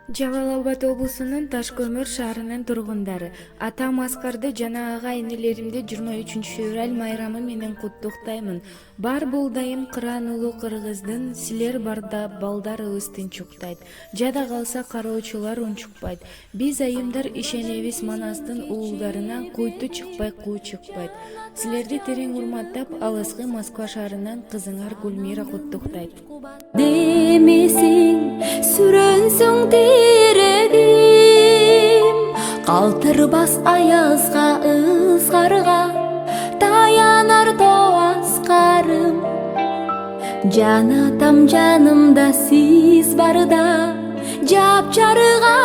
Жалал Абад облусунун Ташкөмүр шаарынын тургундары атам Аскарды жана ага энелеримди 23 февраль майрамы менен куттуктаймын. Бар булдайым кыран улуу кыргыздын, силер барда балдарыбыз тынчуктайт. Жада калса кароочулар унчукпайт. Биз айымдар ишенебиз Манастын уулдарына, куйту чыкпай куу чыкпайт. Силерди терең урматтап, алыскы Москва шаарынан кызыңар Гүлмира куттуктайт. Демесең сүрөнсөң тирегим, калтырбас аязга ызгарга таянар тоаскарым. Жанатам жанымда сиз барда, жапжарыга